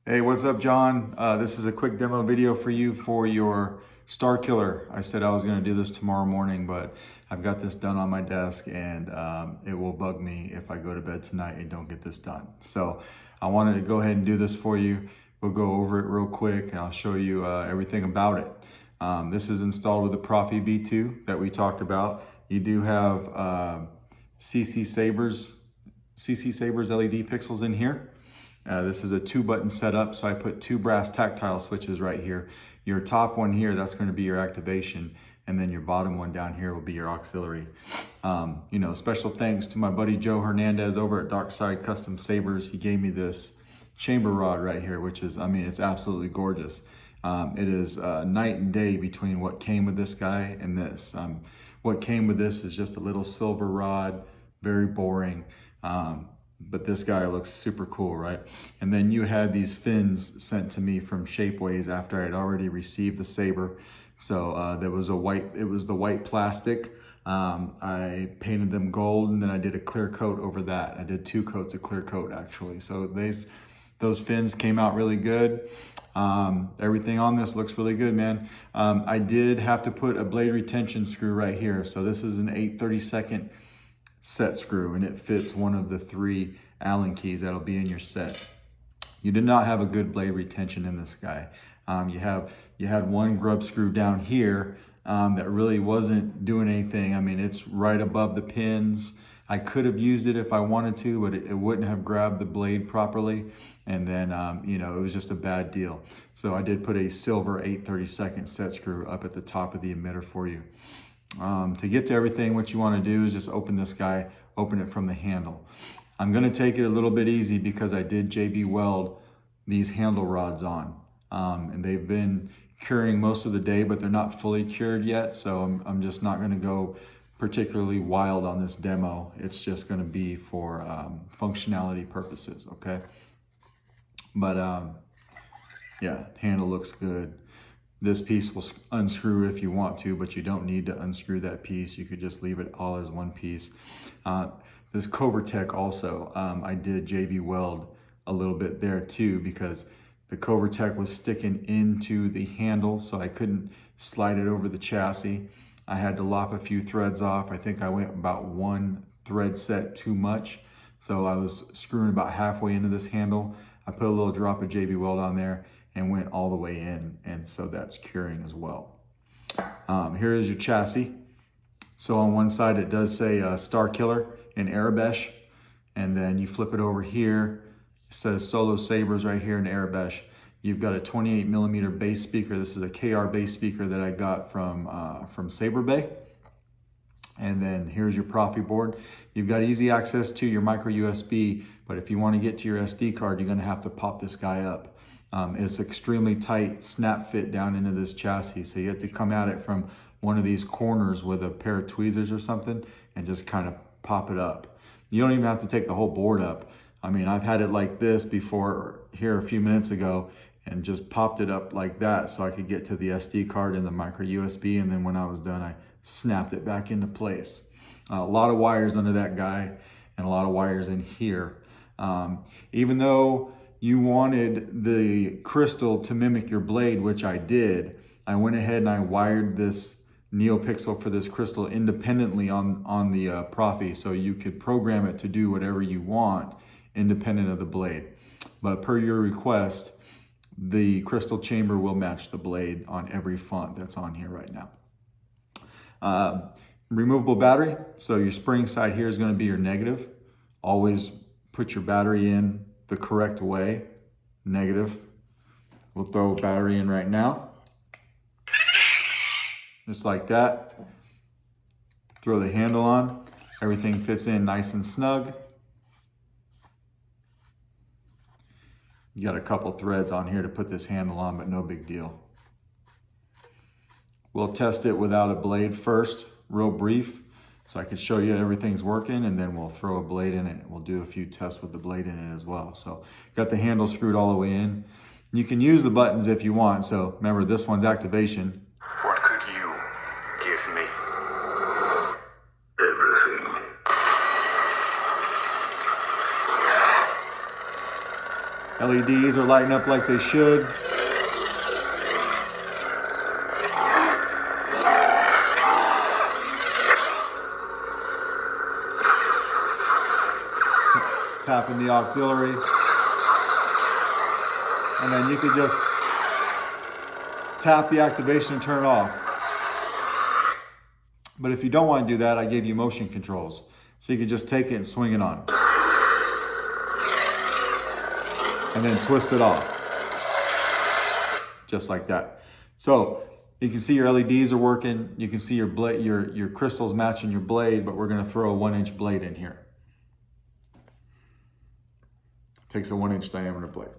Hey, what's up, John? This is a quick demo video for you for your Starkiller. I said I was going to do this tomorrow morning, but I've got this done on my desk, and it will bug me if I go to bed tonight and don't get this done. So I wanted to go ahead and do this for you. We'll go over it real quick, and I'll show you everything about it. This is installed with the Proffie V2 that we talked about. You do have CCSabers LED pixels in here. This is a 2-button setup, so I put 2 brass tactile switches right here. Your top one here, that's going to be your activation, and then your bottom one down here will be your auxiliary. Special thanks to my buddy Joe Hernandez over at Darkside Custom Sabers. He gave me this chamber rod right here, which is, it's absolutely gorgeous. It is night and day between what came with this guy and this. What came with this is just a little silver rod, very boring. But this guy looks super cool, right? And then you had these fins sent to me from Shapeways after I had already received the saber. So it was the white plastic. I painted them gold, and then I did a clear coat over that. I did 2 coats of clear coat actually. So those fins came out really good. Everything on this looks really good, man. I did have to put a blade retention screw right here. So this is an 8/32 set screw, and it fits one of the 3 Allen keys that'll be in your set. You did not have a good blade retention in this guy. You had one grub screw down here that really wasn't doing anything. It's right above the pins. I could have used it if I wanted to, but it wouldn't have grabbed the blade properly. And then, it was just a bad deal. So I did put a silver 8/32 set screw up at the top of the emitter for you. To get to everything, what you want to do is just open this guy, open it from the handle. I'm going to take it a little bit easy because I did JB weld these handle rods on. And they've been curing most of the day, but they're not fully cured yet. So I'm just not going to go particularly wild on this demo. It's just going to be for functionality purposes, okay? But yeah, handle looks good. This piece will unscrew if you want to, but you don't need to unscrew that piece. You could just leave it all as one piece. This Covertech also, I did JB weld a little bit there too, because the Covertech was sticking into the handle, so I couldn't slide it over the chassis. I had to lop a few threads off. I think I went about 1 thread set too much. So I was screwing about halfway into this handle. I put a little drop of JB weld on there and went all the way in, and so that's curing as well. Here is your chassis. So on one side it does say Starkiller in Arabesh, and then you flip it over here, it says Solo Sabers right here in Arabesh. You've got a 28mm bass speaker. This is a KR bass speaker that I got from Saber Bay. And then here's your Proffie board. You've got easy access to your micro USB, but if you want to get to your SD card, you're going to have to pop this guy up. It's extremely tight snap fit down into this chassis, so you have to come at it from one of these corners with a pair of tweezers or something and just kind of pop it up. You don't even have to take the whole board up. I've had it like this before here a few minutes ago and just popped it up like that so I could get to the SD card and the micro USB, and then when I was done I snapped it back into place. A lot of wires under that guy and a lot of wires in here. Even though you wanted the crystal to mimic your blade, which I did, I went ahead and I wired this NeoPixel for this crystal independently on the Proffie, so you could program it to do whatever you want independent of the blade. But per your request, the crystal chamber will match the blade on every font that's on here right now. Removable battery, so your spring side here is going to be your negative. Always put your battery in the correct way, negative. We'll throw a battery in right now, just like that. Throw the handle on, everything fits in nice and snug. You got a couple threads on here to put this handle on, but no big deal. We'll test it without a blade first, real brief, so I can show you everything's working, and then we'll throw a blade in it. We'll do a few tests with the blade in it as well. So got the handle screwed all the way in. You can use the buttons if you want. So remember, this one's activation. What could you give me? Everything. LEDs are lighting up like they should. Tapping the auxiliary. And then you could just tap the activation and turn it off. But if you don't want to do that, I gave you motion controls. So you can just take it and swing it on. And then twist it off. Just like that. So you can see your LEDs are working. You can see your blade, your crystals matching your blade, but we're going to throw a 1-inch blade in here. Takes a 1-inch diameter blade.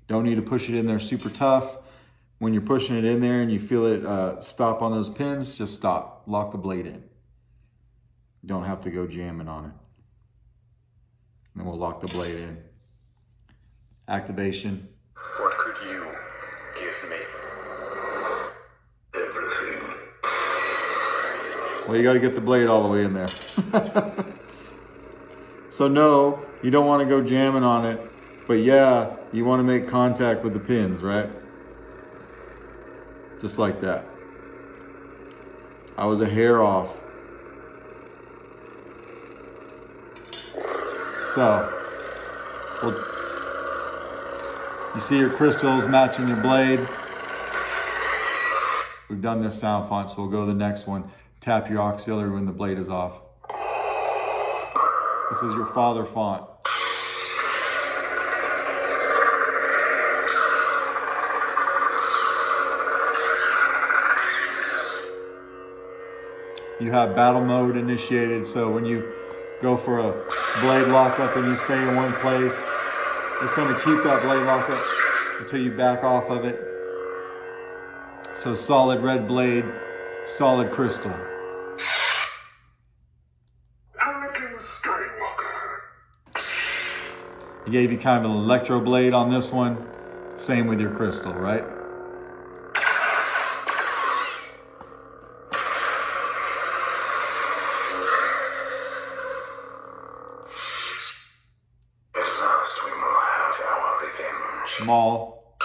Don't need to push it in there super tough. When you're pushing it in there and you feel it stop on those pins, just stop. Lock the blade in. You don't have to go jamming on it. Then we'll lock the blade in. Activation. What could you give me? Everything. Well, you got to get the blade all the way in there. So no, you don't want to go jamming on it. But yeah, you want to make contact with the pins, right? Just like that. I was a hair off. So, you see your crystals matching your blade. We've done this sound font, so we'll go to the next one. Tap your auxiliary when the blade is off. This is your father font. You have battle mode initiated, so when you go for a blade lockup and you stay in one place, it's going to keep that blade lockup until you back off of it. So solid red blade, solid crystal. Anakin Skywalker. He gave you kind of an electro blade on this one. Same with your crystal, right? Small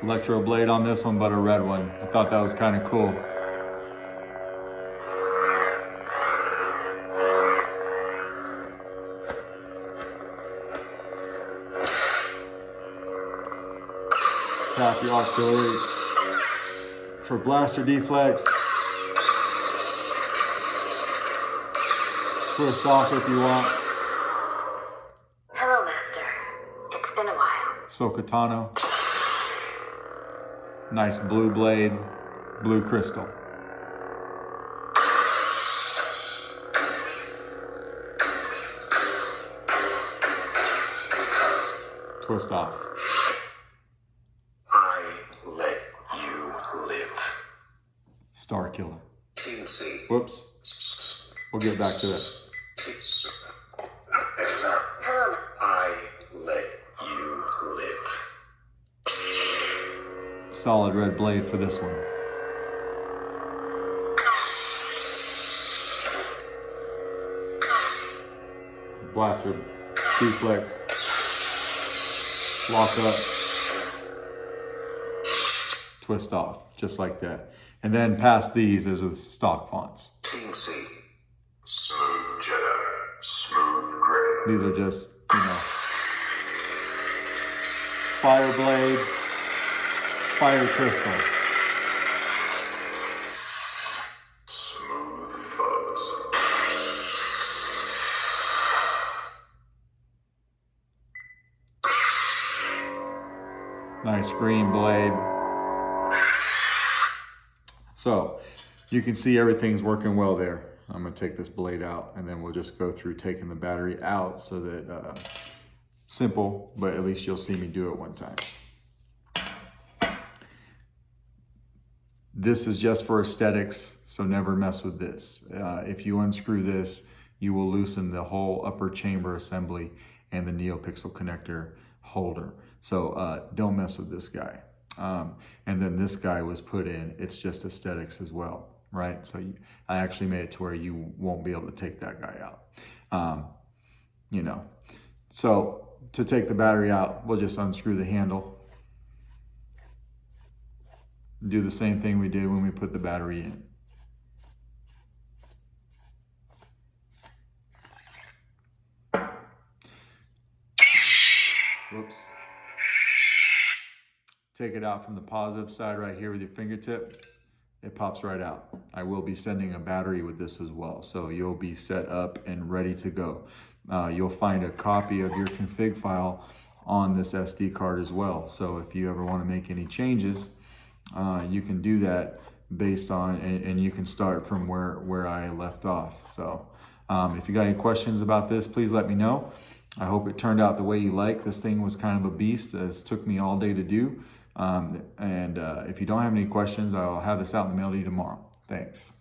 electro blade on this one, but a red one. I thought that was kind of cool. Tap your auxiliary for blaster deflex. Twist off if you want. Hello, Master. It's been a while. Sokatano. Nice blue blade, blue crystal. Twist off. I let you live. Starkiller. CNC. Whoops. We'll get back to that. Hello. I let you live. Solid red blade for this one. Blaster deflex. Lock up. Twist off, just like that. And then past these, there's the stock fonts. CNC. Smooth Jedi. Smooth gray. These are just, you know, fire blade, fire crystal. Smooth fuzz. Nice green blade. So you can see everything's working well there. I'm gonna take this blade out and then we'll just go through taking the battery out so that, simple, but at least you'll see me do it one time. This is just for aesthetics, so never mess with this. If you unscrew this, you will loosen the whole upper chamber assembly and the NeoPixel connector holder. So don't mess with this guy. And then this guy was put in, it's just aesthetics as well. right? So I actually made it to where you won't be able to take that guy out. You know, so to take the battery out, we'll just unscrew the handle. Do the same thing we did when we put the battery in. Whoops. Take it out from the positive side right here with your fingertip. It pops right out. I will be sending a battery with this as well, so you'll be set up and ready to go. You'll find a copy of your config file on this SD card as well. So if you ever want to make any changes, you can do that based on, and you can start from where I left off. So if you got any questions about this, please let me know. I hope it turned out the way you like. This thing was kind of a beast. It took me all day to do. If you don't have any questions, I'll have this out in the mail to you tomorrow. Thanks.